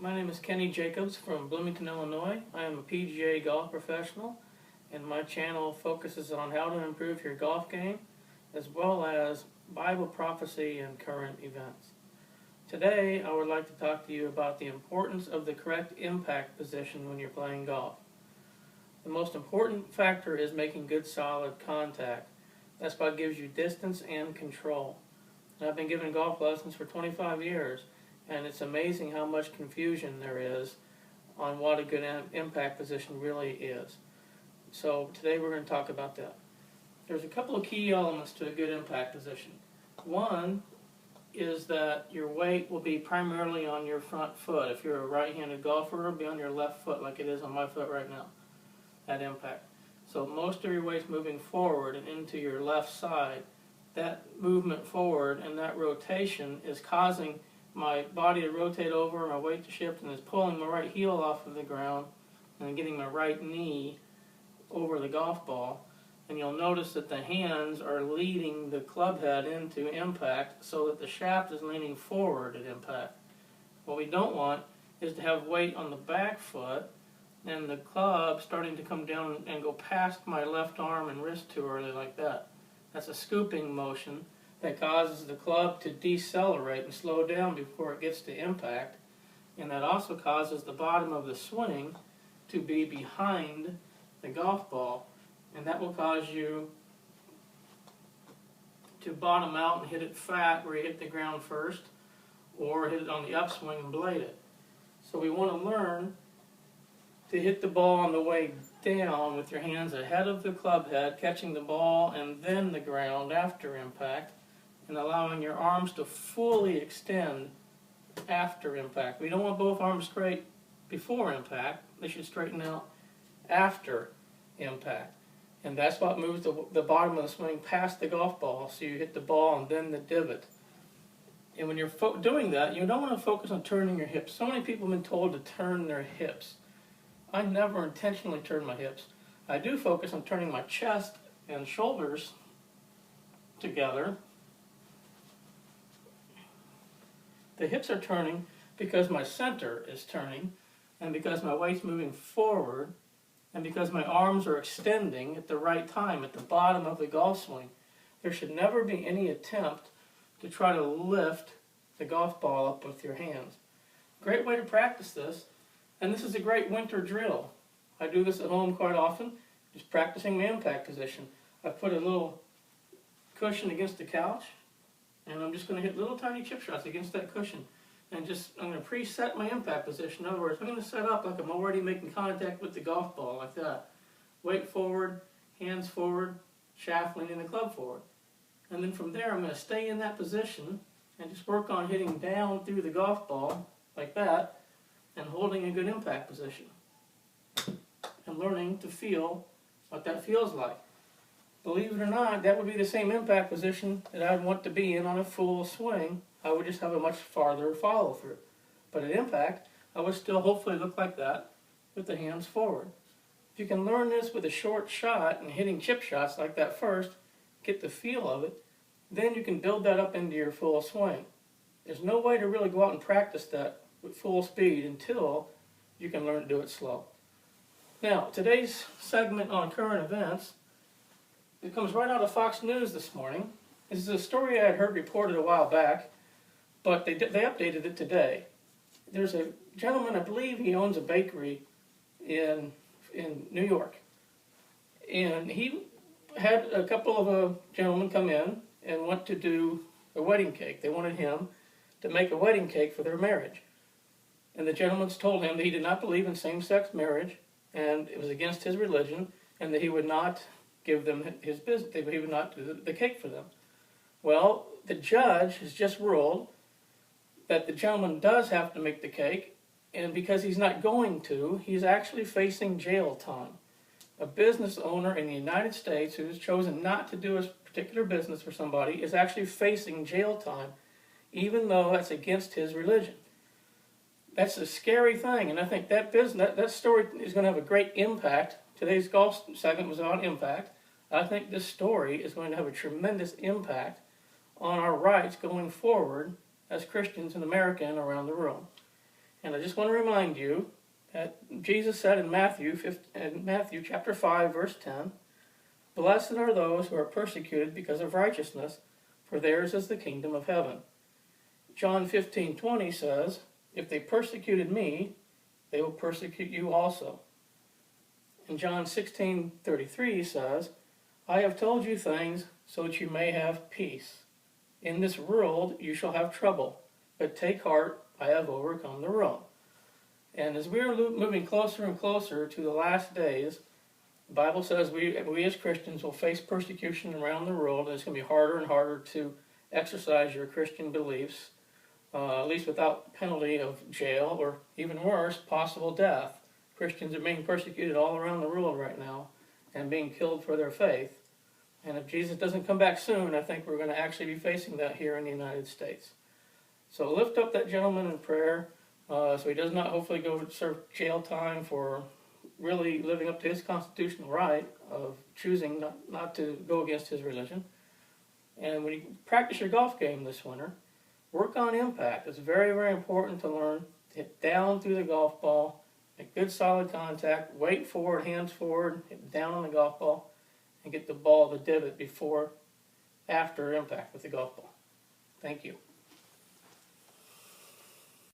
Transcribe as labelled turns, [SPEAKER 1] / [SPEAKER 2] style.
[SPEAKER 1] My name is Kenny Jacobs from Bloomington, Illinois. I am a PGA golf professional, and my channel focuses on how to improve your golf game, as well as Bible prophecy and current events. Today, I would like to talk to you about the importance of the correct impact position when you're playing golf. The most important factor is making good solid contact. That's what gives you distance and control. And I've been giving golf lessons for 25 years, and it's amazing how much confusion there is on what a good impact position really is. So today we're going to talk about that. There's a couple of key elements to a good impact position. One is that your weight will be primarily on your front foot. If you're a right-handed golfer, it'll be on your left foot like it is on my foot right now at impact. So most of your weight's moving forward and into your left side. That movement forward and that rotation is causing my body to rotate over, my weight to shift, and is pulling my right heel off of the ground and getting my right knee over the golf ball. And you'll notice that the hands are leading the club head into impact so that the shaft is leaning forward at impact. What we don't want is to have weight on the back foot and the club starting to come down and go past my left arm and wrist too early like that. That's a scooping motion that causes the club to decelerate and slow down before it gets to impact, and that also causes the bottom of the swing to be behind the golf ball, and that will cause you to bottom out and hit it flat where you hit the ground first, or hit it on the upswing and blade it. So we want to learn to hit the ball on the way down with your hands ahead of the club head, catching the ball and then the ground after impact, and allowing your arms to fully extend after impact. We don't want both arms straight before impact. They should straighten out after impact. And that's what moves the bottom of the swing past the golf ball, so you hit the ball and then the divot. And when you're doing that, you don't want to focus on turning your hips. So many people have been told to turn their hips. I never intentionally turn my hips. I do focus on turning my chest and shoulders together. The hips are turning because my center is turning, and because my weight's moving forward, and because my arms are extending at the right time at the bottom of the golf swing. There should never be any attempt to try to lift the golf ball up with your hands. Great way to practice this, and this is a great winter drill. I do this at home quite often, just practicing my impact position. I put a little cushion against the couch, and I'm just going to hit little tiny chip shots against that cushion. And I'm going to preset my impact position. In other words, I'm going to set up like I'm already making contact with the golf ball, like that. Weight forward, hands forward, shaft leaning the club forward. And then from there, I'm going to stay in that position and just work on hitting down through the golf ball, like that, and holding a good impact position. And learning to feel what that feels like. Believe it or not, that would be the same impact position that I'd want to be in on a full swing. I would just have a much farther follow through. But at impact, I would still hopefully look like that with the hands forward. If you can learn this with a short shot and hitting chip shots like that first, get the feel of it, then you can build that up into your full swing. There's no way to really go out and practice that with full speed until you can learn to do it slow. Now, today's segment on current events, it comes right out of Fox News this morning. This is a story I had heard reported a while back, but they updated it today. There's a gentleman, I believe he owns a bakery in New York, and he had a couple of gentlemen come in and want to do a wedding cake. They wanted him to make a wedding cake for their marriage. And the gentlemen told him that he did not believe in same-sex marriage, and it was against his religion, and that he would not give them his business, he would not do the cake for them. Well, the judge has just ruled that the gentleman does have to make the cake, and because he's not going to, he's actually facing jail time. A business owner in the United States who has chosen not to do a particular business for somebody is actually facing jail time, even though that's against his religion. That's a scary thing, and I think that story is going to have a great impact. Today's golf segment was on impact. I think this story is going to have a tremendous impact on our rights going forward as Christians in America and around the world. And I just want to remind you that Jesus said in Matthew chapter 5, verse 10, "Blessed are those who are persecuted because of righteousness, for theirs is the kingdom of heaven." John 15:20 says, "If they persecuted me, they will persecute you also." And John 16:33 says, "I have told you things so that you may have peace. In this world you shall have trouble, but take heart, I have overcome the world." And as we are moving closer and closer to the last days, the Bible says we as Christians will face persecution around the world, and it's going to be harder and harder to exercise your Christian beliefs, at least without penalty of jail, or even worse, possible death. Christians are being persecuted all around the world right now and being killed for their faith. And if Jesus doesn't come back soon, I think we're going to actually be facing that here in the United States. So lift up that gentleman in prayer, so he does not hopefully go serve jail time for really living up to his constitutional right of choosing not to go against his religion. And when you practice your golf game this winter, work on impact. It's very, very important to learn to hit down through the golf ball, make good solid contact, weight forward, hands forward, hit down on the golf ball, and get the ball, the divot, after impact with the golf ball. Thank you.